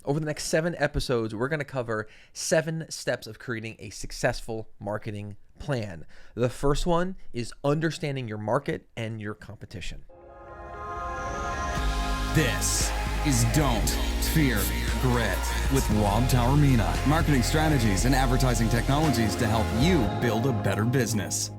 Over the next 7 episodes, we're going to cover 7 steps of creating a successful marketing plan. The first one is understanding your market and your competition. This is Don't Fear Grit with Rob Taormina. Marketing strategies and advertising technologies to help you build a better business.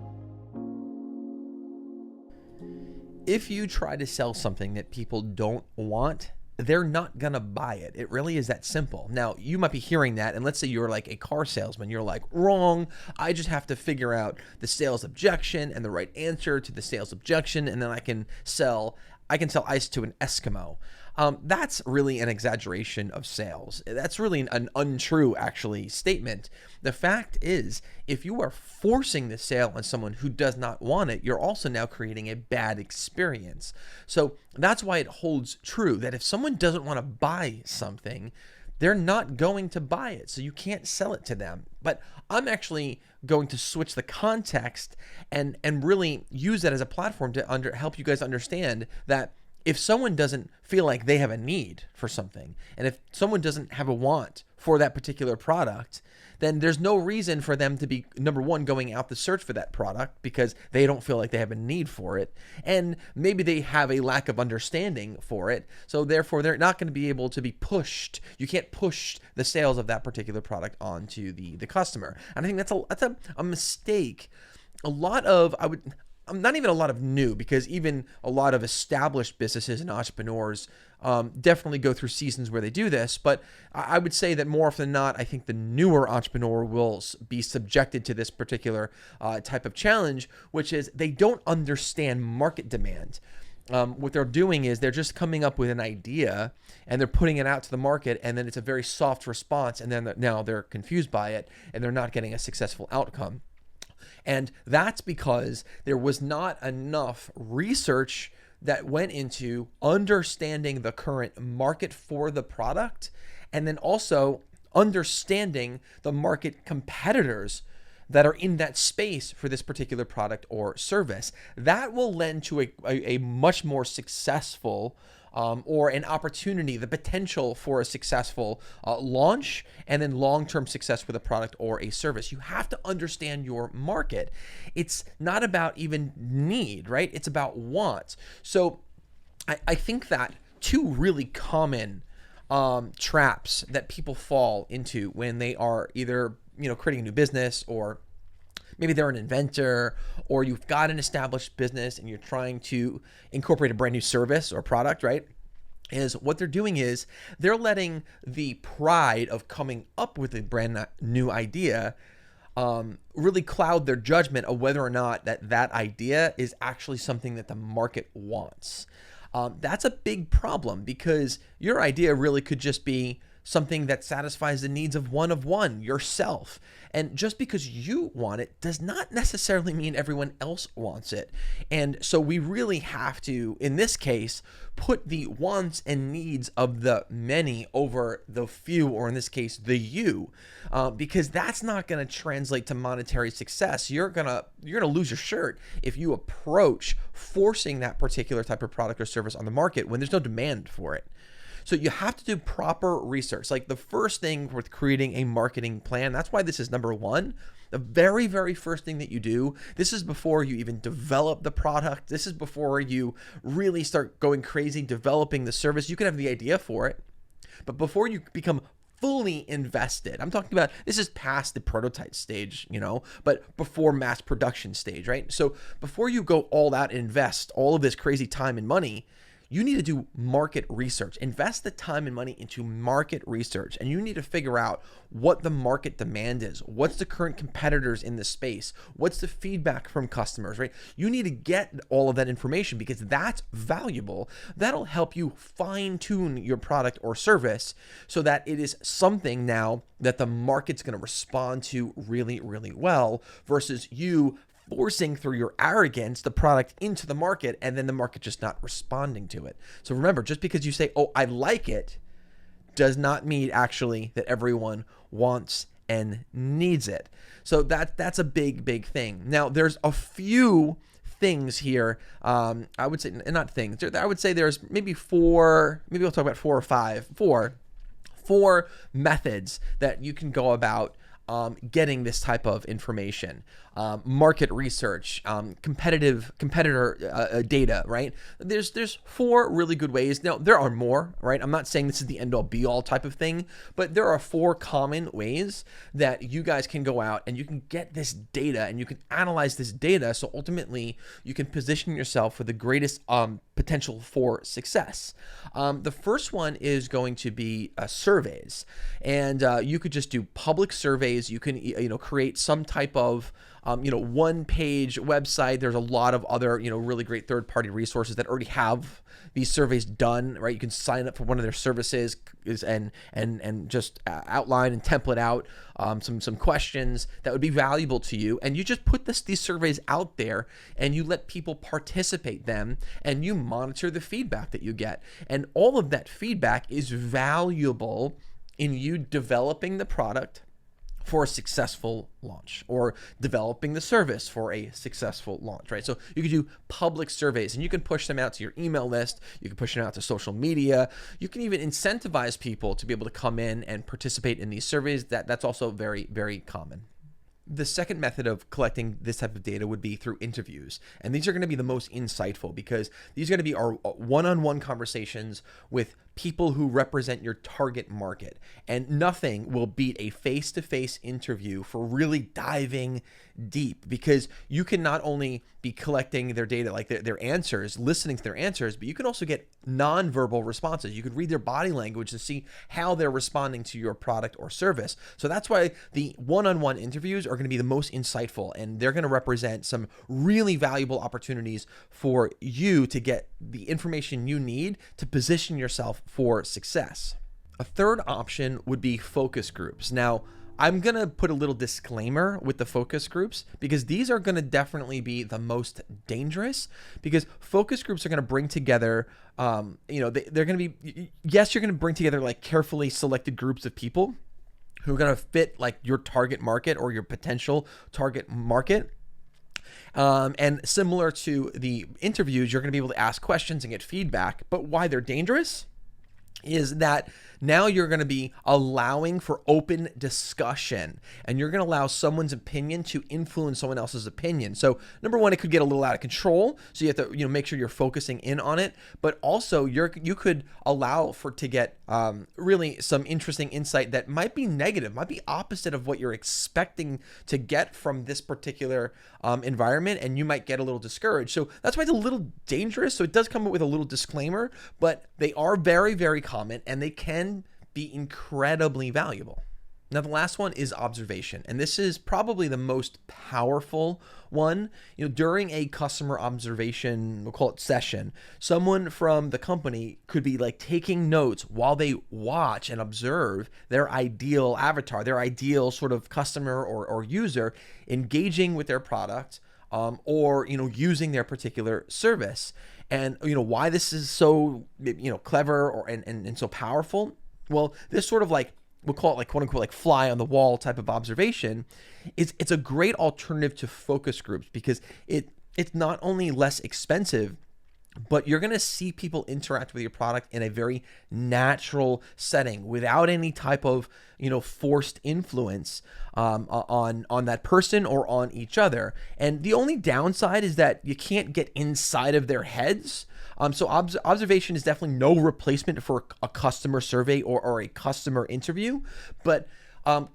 If you try to sell something that people don't want, they're not going to buy it. It really is that simple. Now, you might be hearing that, and let's say you're like a car salesman. You're like, wrong. I just have to figure out the sales objection and the right answer to the sales objection, and then I can sell ice to an Eskimo. That's really an exaggeration of sales. That's really an untrue, actually, statement. The fact is, if you are forcing the sale on someone who does not want it, you're also now creating a bad experience. So that's why it holds true that if someone doesn't want to buy something, they're not going to buy it. So you can't sell it to them. But I'm actually going to switch the context and really use that as a platform to help you guys understand that if someone doesn't feel like they have a need for something, and if someone doesn't have a want for that particular product, then there's no reason for them to be, number one, going out to search for that product because they don't feel like they have a need for it. And maybe they have a lack of understanding for it. So therefore, they're not going to be able to be pushed. You can't push the sales of that particular product onto the customer. And I think that's a mistake. Not even a lot of new, because even a lot of established businesses and entrepreneurs definitely go through seasons where they do this. But I would say that more often than not, I think the newer entrepreneur will be subjected to this particular type of challenge, which is they don't understand market demand. What they're doing is they're just coming up with an idea and they're putting it out to the market, and then it's a very soft response, and then now they're confused by it and they're not getting a successful outcome. And that's because there was not enough research that went into understanding the current market for the product, and then also understanding the market competitors that are in that space for this particular product or service. That will lend to a much more successful or an opportunity, the potential for a successful launch, and then long-term success with a product or a service. You have to understand your market. It's not about even need, right? It's about want. So I think that 2 really common traps that people fall into when they are either creating a new business, or maybe they're an inventor, or you've got an established business and you're trying to incorporate a brand new service or product, right? Is what they're doing is they're letting the pride of coming up with a brand new idea really cloud their judgment of whether or not that idea is actually something that the market wants. That's a big problem, because your idea really could just be something that satisfies the needs of one, yourself. And just because you want it does not necessarily mean everyone else wants it. And so we really have to, in this case, put the wants and needs of the many over the few, or in this case, the you, because that's not going to translate to monetary success. You're gonna lose your shirt if you approach forcing that particular type of product or service on the market when there's no demand for it. So you have to do proper research. Like the first thing with creating a marketing plan, that's why this is number 1. The very, very first thing that you do, this is before you even develop the product. This is before you really start going crazy developing the service. You can have the idea for it, but before you become fully invested, I'm talking about, this is past the prototype stage, but before mass production stage, right? So before you go all out and invest all of this crazy time and money, you need to do market research. Invest the time and money into market research, and you need to figure out what the market demand is. What's the current competitors in the space? What's the feedback from customers, right? You need to get all of that information, because that's valuable. That'll help you fine-tune your product or service so that it is something now that the market's going to respond to really, really well, versus you forcing through your arrogance the product into the market and then the market just not responding to it. So remember, just because you say, oh, I like it, does not mean actually that everyone wants and needs it. So that's a big, big thing. Now, there's a few things here. I would say, not things, I would say there's maybe 4, maybe we'll talk about 4 or 5 4 methods that you can go about getting this type of information. Market research, competitor data, right? There's 4 really good ways. Now, there are more, right? I'm not saying this is the end all be all type of thing, but there are 4 common ways that you guys can go out and you can get this data and you can analyze this data. So ultimately you can position yourself for the greatest potential for success. The first one is going to be surveys, and you could just do public surveys. You can create some type of one-page website. There's a lot of other really great third-party resources that already have these surveys done, right? You can sign up for one of their services and just outline and template out some questions that would be valuable to you, and you just put these surveys out there and you let people participate them, and you monitor the feedback that you get, and all of that feedback is valuable in you developing the product for a successful launch, or developing the service for a successful launch, right? So you can do public surveys, and you can push them out to your email list. You can push them out to social media. You can even incentivize people to be able to come in and participate in these surveys. That's also very, very common. The second method of collecting this type of data would be through interviews. And these are going to be the most insightful, because these are going to be our one-on-one conversations with people who represent your target market. And nothing will beat a face-to-face interview for really diving deep, because you can not only be collecting their data, like their answers, listening to their answers, but you can also get nonverbal responses. You could read their body language to see how they're responding to your product or service. So that's why the one-on-one interviews are going to be the most insightful, and they're going to represent some really valuable opportunities for you to get the information you need to position yourself for success. A third option would be focus groups. Now, I'm going to put a little disclaimer with the focus groups, because these are going to definitely be the most dangerous, because focus groups are going to bring together, they're going to be, yes, you're going to bring together like carefully selected groups of people who are going to fit like your target market or your potential target market. And similar to the interviews, you're going to be able to ask questions and get feedback. But why they're dangerous is that now you're going to be allowing for open discussion, and you're going to allow someone's opinion to influence someone else's opinion. So number one, it could get a little out of control. So you have to, make sure you're focusing in on it, but also you could allow to get really some interesting insight that might be negative, might be opposite of what you're expecting to get from this particular environment, and you might get a little discouraged. So that's why it's a little dangerous. So it does come with a little disclaimer, but they are very, very common, and they can be incredibly valuable. Now, the last one is observation, and this is probably the most powerful one. During a customer observation, we'll call it session, someone from the company could be like taking notes while they watch and observe their ideal avatar, their ideal sort of customer or user engaging with their product, or using their particular service. And why this is so clever and so powerful. Well, this sort of like, we'll call it like quote unquote like fly on the wall type of observation, it's a great alternative to focus groups, because it's not only less expensive, but you're going to see people interact with your product in a very natural setting without any type of forced influence on that person or on each other. And the only downside is that you can't get inside of their heads. So observation is definitely no replacement for a customer survey or a customer interview, but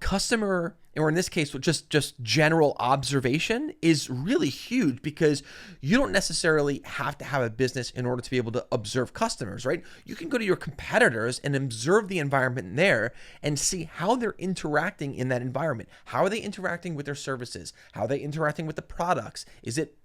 customer, or in this case, just general observation is really huge, because you don't necessarily have to have a business in order to be able to observe customers, right? You can go to your competitors and observe the environment there and see how they're interacting in that environment. How are they interacting with their services? How are they interacting with the products? Is it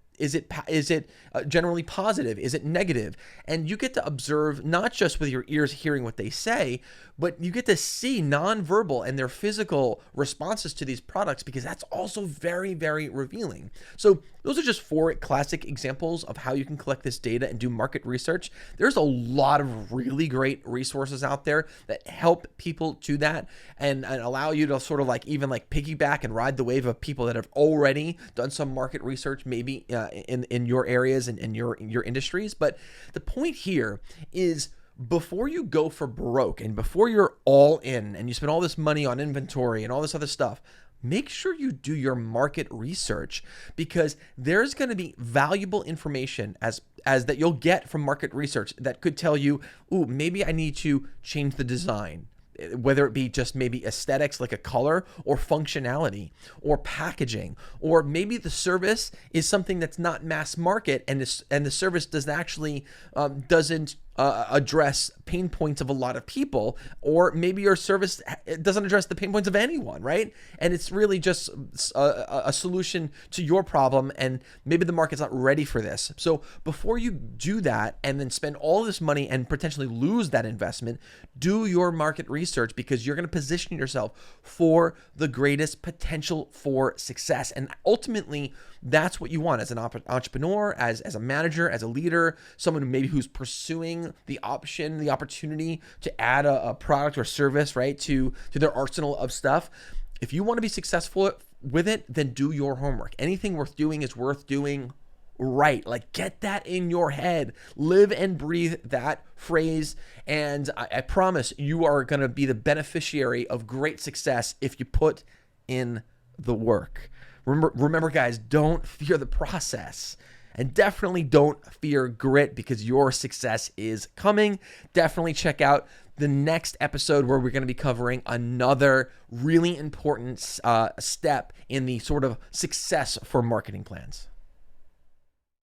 generally positive? Is it negative? And you get to observe not just with your ears hearing what they say, but you get to see nonverbal and their physical responses to these products, because that's also very, very revealing. So those are just 4 classic examples of how you can collect this data and do market research. There's a lot of really great resources out there that help people do that and allow you to sort of like even like piggyback and ride the wave of people that have already done some market research, maybe in your areas and in your industries. But the point here is, before you go for broke and before you're all in and you spend all this money on inventory and all this other stuff, make sure you do your market research, because there's going to be valuable information as that you'll get from market research that could tell you, ooh, maybe I need to change the design, whether it be just maybe aesthetics like a color, or functionality, or packaging, or maybe the service is something that's not mass market, and the service doesn't address pain points of a lot of people, or maybe your service doesn't address the pain points of anyone, right? And it's really just a solution to your problem, and maybe the market's not ready for this. So before you do that and then spend all this money and potentially lose that investment, do your market research, because you're going to position yourself for the greatest potential for success. And ultimately, that's what you want as an entrepreneur, as a manager, as a leader, someone who's pursuing the opportunity to add a product or service, right, to their arsenal of stuff. If you want to be successful with it, then do your homework. Anything worth doing is worth doing right. Like, get that in your head. Live and breathe that phrase. And I promise you are going to be the beneficiary of great success if you put in the work. Remember, guys, don't fear the process, and definitely don't fear grit, because your success is coming. Definitely check out the next episode, where we're going to be covering another really important step in the sort of success for marketing plans.